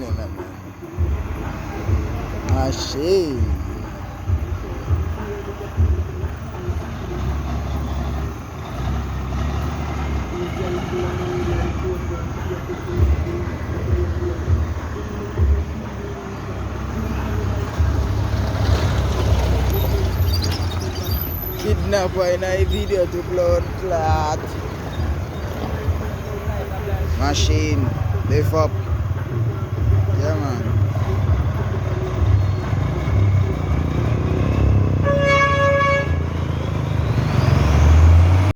nyingine na machine. Kidnapper in a video to blood clot. Machine, lift up. Yeah man.